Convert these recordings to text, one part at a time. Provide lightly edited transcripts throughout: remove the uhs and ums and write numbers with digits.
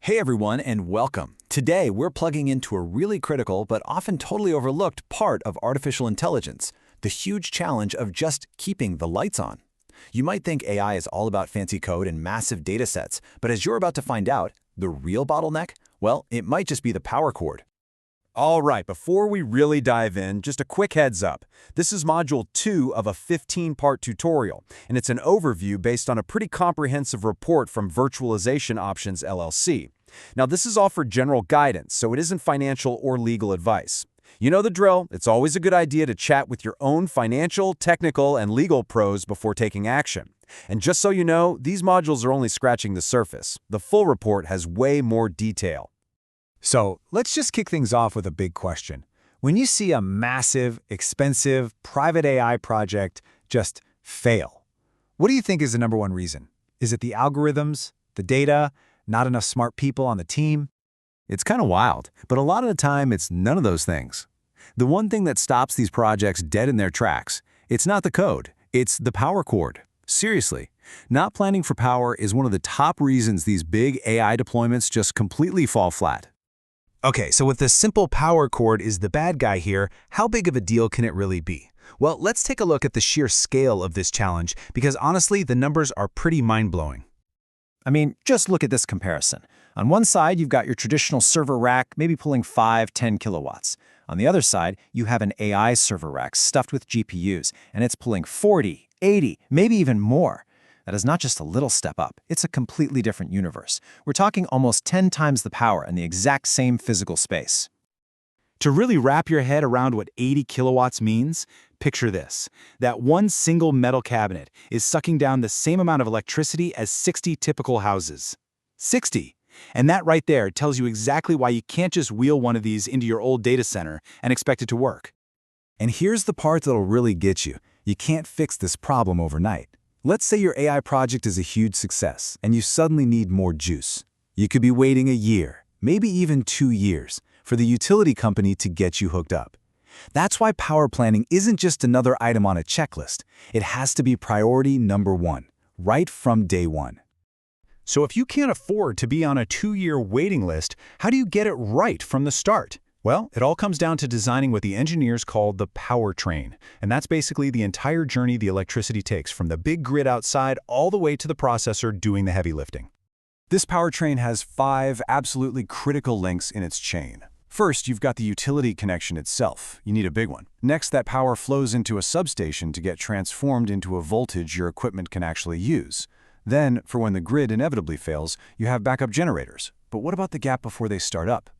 Hey everyone, and welcome. Today we're plugging into a really critical but often totally overlooked part of artificial intelligence, the huge challenge of just keeping the lights on. You might think AI is all about fancy code and massive data sets, but as you're about to find out, the real bottleneck? Well, it might just be the power cord. All right, before we really dive in, just a quick heads up. This is Module 2 of a 15-part tutorial, and it's an overview based on a pretty comprehensive report from Virtualization Options LLC. Now, this is all for general guidance, so it isn't financial or legal advice. You know the drill. It's always a good idea to chat with your own financial, technical, and legal pros before taking action. And just so you know, these modules are only scratching the surface. The full report has way more detail. So let's just kick things off with a big question. When you see a massive, expensive, private AI project just fail, what do you think is the number one reason? Is it the algorithms, the data, not enough smart people on the team? It's kind of wild, but a lot of the time it's none of those things. The one thing that stops these projects dead in their tracks, it's not the code, it's the power cord. Seriously, not planning for power is one of the top reasons these big AI deployments just completely fall flat. Okay, so if the simple power cord is the bad guy here, how big of a deal can it really be? Well, let's take a look at the sheer scale of this challenge, because honestly, the numbers are pretty mind-blowing. I mean, just look at this comparison. On one side, you've got your traditional server rack, maybe pulling 5–10 kilowatts. On the other side, you have an AI server rack stuffed with GPUs, and it's pulling 40, 80, maybe even more. That is not just a little step up, it's a completely different universe. We're talking almost 10 times the power in the exact same physical space. To really wrap your head around what 80 kilowatts means, picture this. That one single metal cabinet is sucking down the same amount of electricity as 60 typical houses. 60! And that right there tells you exactly why you can't just wheel one of these into your old data center and expect it to work. And here's the part that'll really get you. You can't fix this problem overnight. Let's say your AI project is a huge success, and you suddenly need more juice. You could be waiting a year, maybe even 2 years, for the utility company to get you hooked up. That's why power planning isn't just another item on a checklist. It has to be priority number one, right from day one. So if you can't afford to be on a 2-year waiting list, how do you get it right from the start? Well, it all comes down to designing what the engineers call the power train, and that's basically the entire journey the electricity takes from the big grid outside all the way to the processor doing the heavy lifting. This power train has 5 absolutely critical links in its chain. First, you've got the utility connection itself. You need a big one. Next, that power flows into a substation to get transformed into a voltage your equipment can actually use. Then, for when the grid inevitably fails, you have backup generators. But what about the gap before they start up?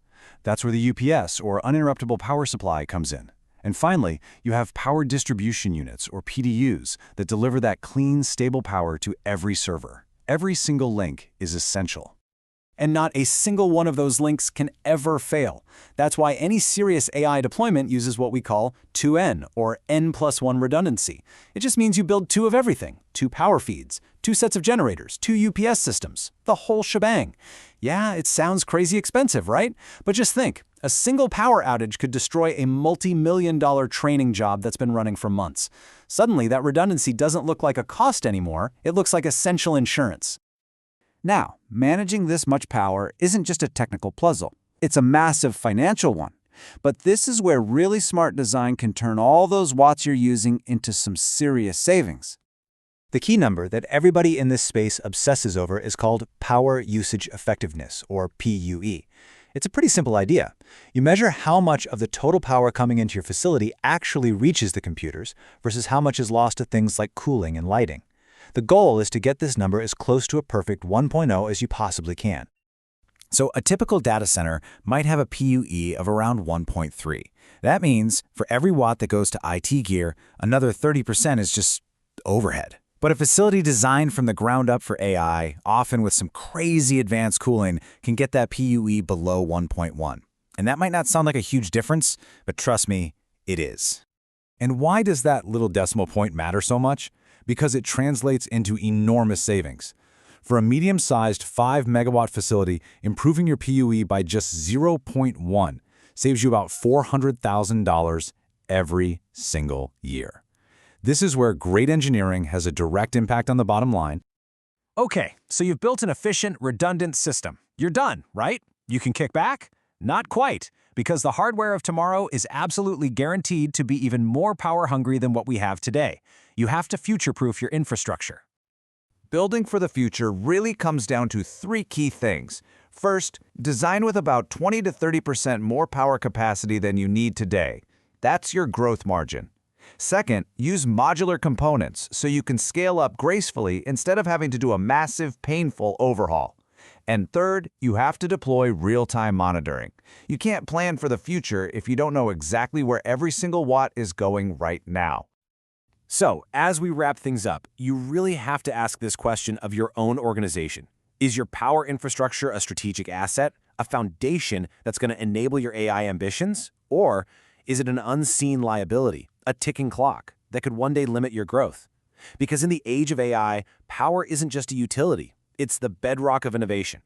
That's where the UPS, or uninterruptible power supply, comes in. And finally, you have power distribution units, or PDUs, that deliver that clean, stable power to every server. Every single link is essential. And not a single one of those links can ever fail. That's why any serious AI deployment uses what we call 2N, or N+1 redundancy. It just means you build 2 of everything, 2 power feeds, 2 sets of generators, 2 UPS systems, the whole shebang. Yeah, it sounds crazy expensive, right? But just think, a single power outage could destroy a multi-million-dollar training job that's been running for months. Suddenly, that redundancy doesn't look like a cost anymore, it looks like essential insurance. Now, managing this much power isn't just a technical puzzle. It's a massive financial one. But this is where really smart design can turn all those watts you're using into some serious savings. The key number that everybody in this space obsesses over is called power usage effectiveness, or PUE. It's a pretty simple idea. You measure how much of the total power coming into your facility actually reaches the computers versus how much is lost to things like cooling and lighting. The goal is to get this number as close to a perfect 1.0 as you possibly can. So a typical data center might have a PUE of around 1.3. That means for every watt that goes to IT gear, another 30% is just overhead. But a facility designed from the ground up for AI, often with some crazy advanced cooling, can get that PUE below 1.1. And that might not sound like a huge difference, but trust me, it is. And why does that little decimal point matter so much? Because it translates into enormous savings. For a medium-sized 5-megawatt facility, improving your PUE by just 0.1 saves you about $400,000 every single year. This is where great engineering has a direct impact on the bottom line. Okay, so you've built an efficient, redundant system. You're done, right? You can kick back? Not quite, because the hardware of tomorrow is absolutely guaranteed to be even more power-hungry than what we have today. You have to future-proof your infrastructure. Building for the future really comes down to three key things. First, design with about 20 to 30% more power capacity than you need today. That's your growth margin. Second, use modular components so you can scale up gracefully instead of having to do a massive, painful overhaul. And third, you have to deploy real-time monitoring. You can't plan for the future if you don't know exactly where every single watt is going right now. So, as we wrap things up, you really have to ask this question of your own organization. Is your power infrastructure a strategic asset, a foundation that's going to enable your AI ambitions? Or is it an unseen liability, a ticking clock that could one day limit your growth? Because in the age of AI, power isn't just a utility, it's the bedrock of innovation.